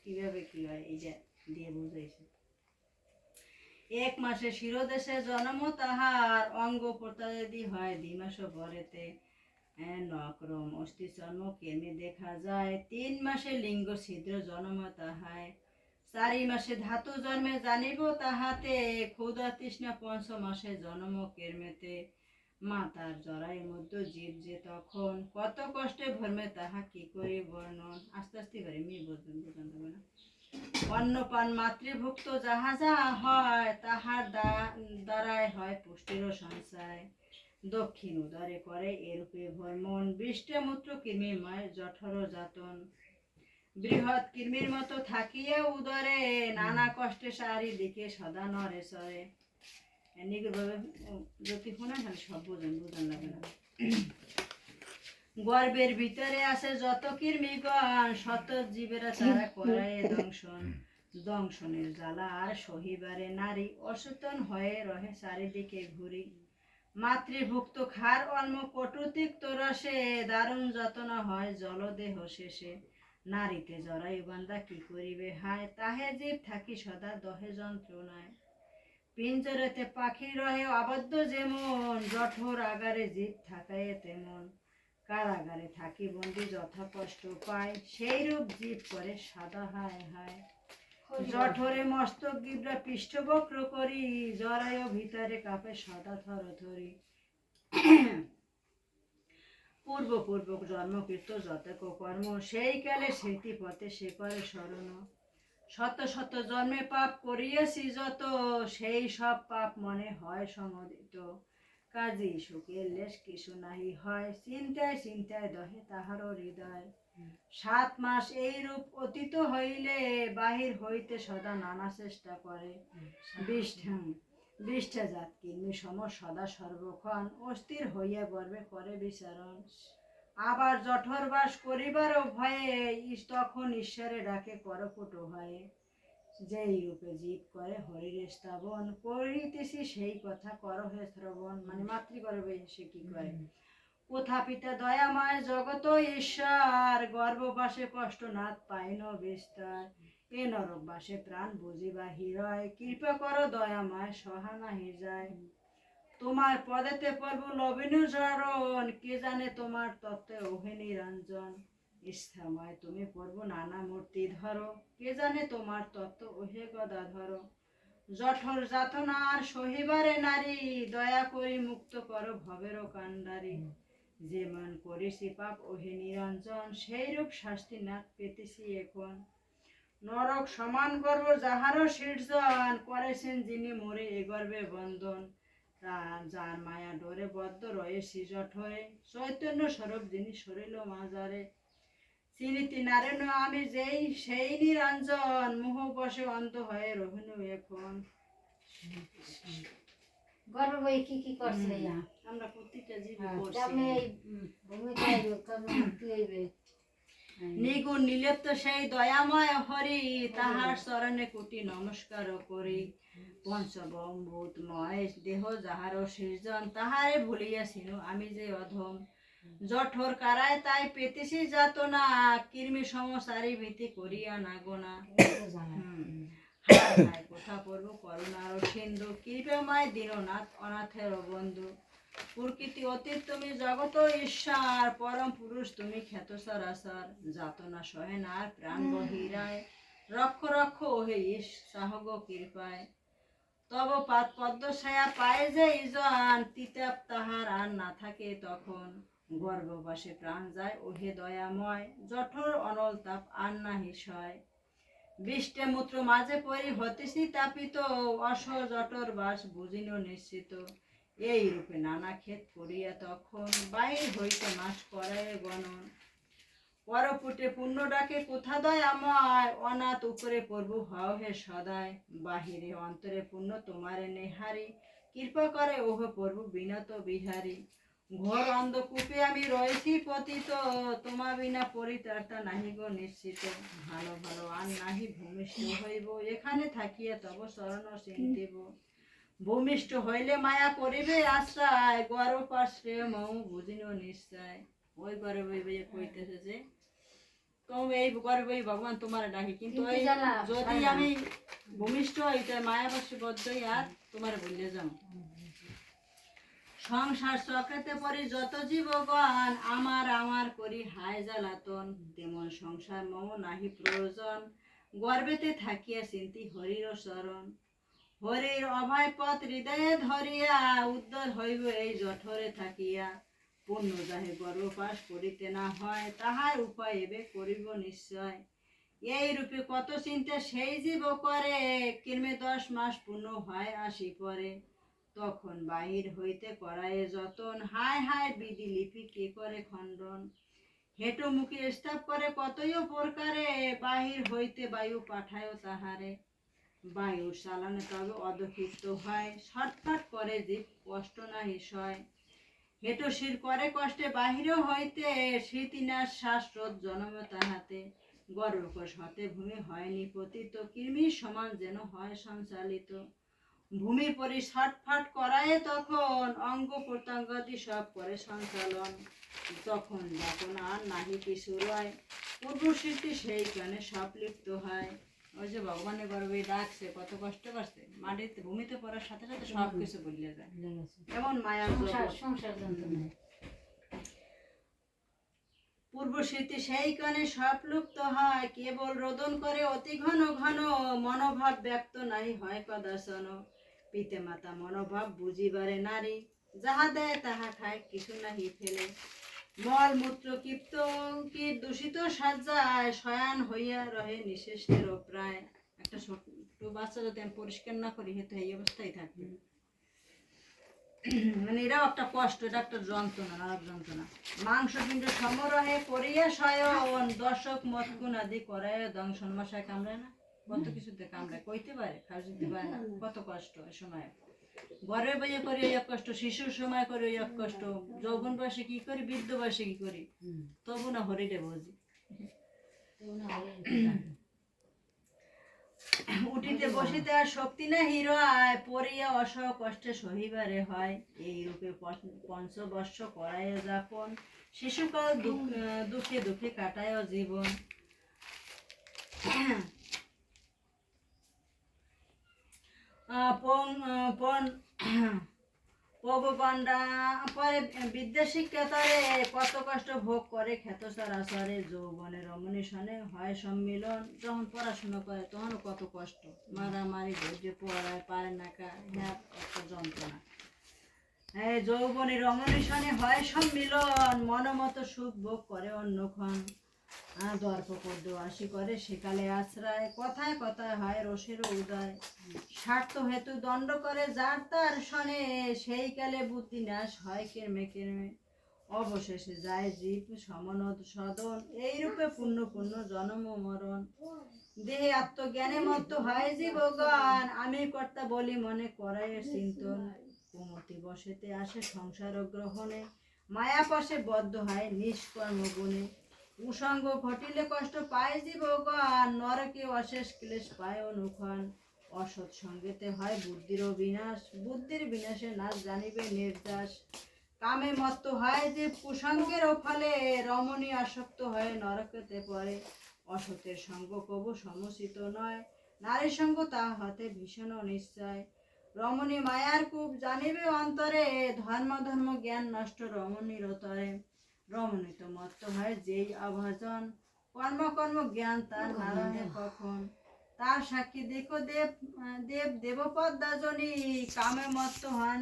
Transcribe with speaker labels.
Speaker 1: কিভাবে কি হয় এইটা দিয়ে বুঝাইছে। 1 মাসে শিরদেশে জন্ম তাহার, অঙ্গ প্রত্যদি হয় 2 মাস পরেতে। নক্রম অস্থি জন্ম কেমনে দেখা যায়, 3 মাসে লিঙ্গ ছিদ্র জন্ম তাহায়। 4 মাসে ধাতু জন্মে জানিব তাহাতে, ক্ষুধা তৃষ্ণা 5 মাসে জন্ম কেরমেতে। মাতার জরায়ের মধ্যে জীব যে তখন, কত কষ্টে ভরমে তাহা কি করি বর্ণন। আস্তে আস্তে করে মেয়ে বুঝবেন, বোঝান দেবে না। অন্নপান মাতৃভুক্ত যাহা যাহা হয়, তাহার দ্বারাই হয় পুষ্টির সঞ্চয়। দক্ষিণ উদরে করে এরূপে ভ্রমণ, বৃষ্টে মূত্র কৃমিময় জঠর যাতন। বৃহৎ কৃমির মতো থাকিয়া উদরে, নানা কষ্টে চারিদিকে সদা নরে চরে। নিগুড়ভাবে যদি শোনা তাহলে সব বোঝান লাগে না। গর্ভের ভিতরে আছে যত কৃমিগণ, শত জীবেরা তারা করায় দংশন। দংশনের জ্বালা আর সহিবারে নারী, অসচেতন হয়ে রহে চারিদিকে ঘুরি। মাতৃভুক্ত খার অল্প কটুতিক্ত রসে, দারুণ যত্ন হয় জলদেহ শেষে। নারীতে জরায়ু বান্ধা কি করিবে হায়, তাহে জীব থাকি সদা দহে যন্ত্রণায়। পিঞ্জরেতে পাখি রহে আবদ্ধ যেমন, জঠর আগারে জীব থাকায় তেমন। কারাগারে থাকি বন্দি যথা কষ্ট পায়, সেই রূপ জীব করে সাদা হায় হায়। জঠরে মস্তক গিবরা পৃষ্ঠবক্র করি, জরায়ু ভিতরে কাঁপে সদা থর থরি। পূর্ব পূর্বক জন্মকৃত যতক কর্ম, সেই কালে স্মৃতি পথে সে করে স্মরণ। শত শত জন্মে পাপ করিয়াছি যত, সেই সব পাপ মনে হয় সমদিত। কাজী সুখের লেশ কিছু নাহি হয়, চিন্তায় চিন্তায় দহে তাহারও হৃদয়। 7 মাস এই রূপ অতীত হইলে, বাহির হইতে সদা নানা চেষ্টা করে। বিষ্ঠা জাত কৃমি সম সদা সর্বক্ষণ, অস্থির হইয়া গর্বে করে বিচারণ। আবার জঠর বাস করিবারও ভয়ে, তখন ঈশ্বরে ডাকে করকুটো হয়ে। যেই রূপে জীব করে হরির স্থাপন, করিতেছি সেই কথা করহে শ্রবণ। মানে মাতৃগর্ভে সে কি করে। কোথা পিতা দয়াময় জগত ঈশ্বর, গর্ভবাসে কষ্ট নাথ পাইন বিস্তার। এ নরকবাসে প্রাণ বুঝিবা হৃদয়, কৃপা কর দয়াময় সহা নাহি যায়। তোমার পদেতে প্রভু লবিনু চরণ, কে জানে তোমার তত্ত্বে ওহে নিরঞ্জন। ইচ্ছাময় তুমি প্রভু নানা মূর্তি ধরো, কে জানে তোমার তত্ত্ব ওহে গদাধর। জঠর যাতনার সহিবারে নারী, দয়া করি মুক্ত করো ভবের কান্ডারি। যে মান করেছি পাপ ওহে নিরঞ্জন, সেই রূপ শাস্তি নাথ পেতেছি এখন। নরক সমান গর্ব যাহারও সৃজন, করেছেন যিনি মোরে এ গর্বে বন্ধন। যার মায়া ডোরে বদ্ধ রয়েছি জঠরে, চৈতন্য স্বরূপ যিনি সরিল মাজারে। চিনিতি নারেন আমি যেই সেই নিরঞ্জন, মোহ বসে অন্ধ হয়ে রহিনু এখন।
Speaker 2: গর্ব বই কি কি করছে
Speaker 1: আমরা প্রত্যেকটা জীবী
Speaker 2: কেমনে এই ভূমিকা কেমনে মুক্তি হইবে।
Speaker 1: নিগুণ নিলেপ্ত সেই দয়াময় হরি, তাহার চরণে কোটি নমস্কার করি। পঞ্চবম্ভূতময় দেহ যাহারও সৃজন, তাহারে ভুলিয়াছিল আমি যে অধম। জঠর কারায় তাই পেতেছি যাতনা, কৃমি সমসারি ভীতি করিয়া না গোনা। কোথা পড়ব করুণার সিন্ধু, কৃপাময় দীননাথ অনাথের বন্ধু। প্রকৃতি অতীত তুমি জগত ঈশ্বর, পরম পুরুষ তুমি খ্যাত সরাসর। যাতনা সহে না প্রাণ বহিরায়, রক্ষ রক্ষ ওহে ঈশ সাহগ কৃপায়। তব পাদ পদ্ম ছায়া পায় যে ইজন, তিতাপ তাহার আর না থাকে তখন। গর্ভবাসে প্রাণ যায় ওহে দয়াময়, জঠর অনল তাপ আর নাহি সয়। বৃষ্টে মূত্র মাঝে পরি হতেছি তাপিত, অস জঠর বাস বুঝিন নিশ্চিত। এই রূপে নানা ক্ষেত করিয়া তখন, বাহির হইতে মাস করায় গণন। পরপুটে পুণ্য ডাকে কোথা দয়াময়, অনাথ উপরে প্রভু হও হে সদায়। বাহিরে অন্তরে পুণ্য তোমারে নেহারি, কৃপা করে ওহ প্রভু বিনত বিহারী। ঘোর অন্ধকূপে আমি রয়েছি পতিত, তোমা বিনা পরিত্রাতা নাহি গো নিশ্চিত। ভালো ভালো আর নাহি ভূমিষ্ঠ হইব, এখানে থাকিয়া তব চরণ চিন্তিব। ভূমিষ্ঠ হইলে মায়া করিবে আশ্রয়, গর্ভপাশ্রে মৌ বুঝিন নিশ্চয়। ওই গর্বে কইতেছে যে তুমি এই করবে এই ভগবান তোমার ডাকি, কিন্তু
Speaker 2: কিন্তু
Speaker 1: ওই
Speaker 2: জানা,
Speaker 1: যদি
Speaker 2: জানা।
Speaker 1: আমি ভূমিষ্ঠ হইতে মায়াবাসী বদ্ধই আর তোমার বললে যাও। সংসার চক্রেতে পড়ি যত জীবগণ, আমার আমার করি হায় জ্বালাতন, তেমন সংসার মম নাহি প্রয়োজন, গর্বেতে থাকিয়া চিন্তি হরির চরণ। হরির অভয় পথ হৃদয়ে ধরিয়া, উদ্ধার হইব এই জঠরে থাকিয়া, পুণ্য যাহে গর্ভপাশ করিতে না হয়, তাহার উপায় এবে করিব নিশ্চয়। এই রূপে কত চিন্তা সেই জীব করে, কির্মে 10 মাস পূর্ণ হয় আসি পরে, তখন বাহির হইতে করায় যতন, হায় হায় বিধি লিপি কে করে খণ্ডন। হেঁটো মুখে স্তাব করে কতই প্রকারে, বাহির হইতে বায়ু পাঠায় তাহারে, বায়ু চালানে তবে অদক্ষিপ্ত হয়, ছটফট করে জীব কষ্ট নাহি সয়। হেঁটো শির করে কষ্টে বাহির হইতে, স্মৃতিনাশ শাস্ত্রত জনম তাহাতে, গর্ভকোষ হতে ভূমি হয় নিপতিত, কৃমির সমান যেন হয় সঞ্চালিত। ভূমির পরি ছটফট করায় তখন, অঙ্গ প্রত্যঙ্গাদি সব করে সঞ্চালন, তখন ডাকন আর নাহি কিছু রয়, পূর্ব স্মৃতি সেই কানে সব লিপ্ত হয়। ওই যে ভগবানের গর্বে ডাকছে, কত কষ্ট করছে, মাটিতে ভূমিতে পড়ার সাথে সাথে সব কিছু বদলে যায়, এমন মায়ার
Speaker 2: সংসার
Speaker 1: জগৎ।
Speaker 2: সংসার যন্ত্রণা।
Speaker 1: পূর্ব স্মৃতি সেই কানে সব লুপ্ত হয়, কেবল রোদন করে অতি ঘন ঘন, মনোভাব ব্যক্ত নাই হয় কদাচন। পিতে মাতা মনোভাব বুঝিবারে নারী, যাহা দেয় তাহা খায় কিছু নাহি ফেলে, মল মূত্র ক্ষিপ্ত কি দূষিত সাজ্জায়, শয়ান হইয়া রহে নিঃশেষের প্রায়। একটা ছোট বাচ্চা যদি আমি পরিষ্কার না করি, হেতু এই অবস্থায় থাকবে, মানে এটাও একটা কষ্ট, এটা একটা যন্ত্রণা, নরক যন্ত্রণা। মাংসপিণ্ড সমরহে করিয়া শয়ন, দর্শক মতকুন আদি করায় দংশন। মশায় কামড়ায় না, কত কিছুতে কামড়ায়, কইতে পারে খাওয়া দিতে পারে না, কত কষ্ট ওই সময়। গর্বে বইয়ে করি ওই এক কষ্ট, শিশুর সময় করি ওই এক কষ্ট, যৌবন বয়সে কি করি, বৃদ্ধ বয়সে কি করি, তবু না হরিরে বুঝি। উঠিতে বসিতে আর শক্তি না হিরায়, পড়িয়া অসহ কষ্টে সহিবারে হয়, এই রূপে পঞ্চবর্ষ করায় যাপন, শিশুকাল দুঃখে দুঃখে কাটায় জীবন। পগপণ্ডা পরে বিদ্যা শিক্ষাতারে, কত কষ্ট ভোগ করে খ্যাত চরাচরে, যৌবনে রমণী সনে হয় সম্মিলন, যখন পড়াশোনা করে তখনও কত কষ্ট, মারামারি ধৈর্য পড়ায় পারে না, হ্যাঁ একটা যন্ত্রণা। হ্যাঁ, যৌবনে রমণী সনে হয় সম্মিলন, মনমতো সুখ ভোগ করে অন্যক্ষণ, দর্প পদ্য আসি করে সেকালে আশ্রয়, কথায় কথায় হয় রসের উদয়, স্বার্থ হেতু দণ্ড করে যার তার শনে, সেই কালে বুদ্ধি নাশ হয় কেরমে কেরমে, অবশেষে যায় জীব সমনদ সদন, এইরূপে পূর্ণ পূর্ণ জন্ম মরণ। দেহে আত্মজ্ঞানে মত্ত হয় জীবগণ, আমি কর্তা বলি মনে করায় চিন্তন, কুমতি বসেতে আসে সংসার গ্রহণে, মায়া পশে বদ্ধ হয় নিষ্কর্ম গুণে, কুসঙ্গ ঘটিলে কষ্ট পায় জীবগণ, নরকে অশেষ ক্লেশ পায় অনুক্ষণ, অসৎ সঙ্গেতে হয় বুদ্ধির বিনাশ, বুদ্ধির বিনাশে নাশ জানিবে নির্যাস, কামে মত্ত হয় যে কুসঙ্গের ফলে, রমণী আসক্ত হয়ে নরকেতে পড়ে, অসতের সঙ্গ কবু সমুচিত নয়, নারী সঙ্গ তা হতে ভীষণ নিশ্চয়, রমণী মায়ার কূপ জানিবে অন্তরে, ধর্ম ধর্ম জ্ঞান নষ্ট রমণীর তরে, রমণীত মত্ত হয় যেই অভাজন, কর্ম কর্ম জ্ঞান তার না রহে কখন, তার সাক্ষী দেখো দেব দেবপদ্মাজনী, কামে মত্ত হন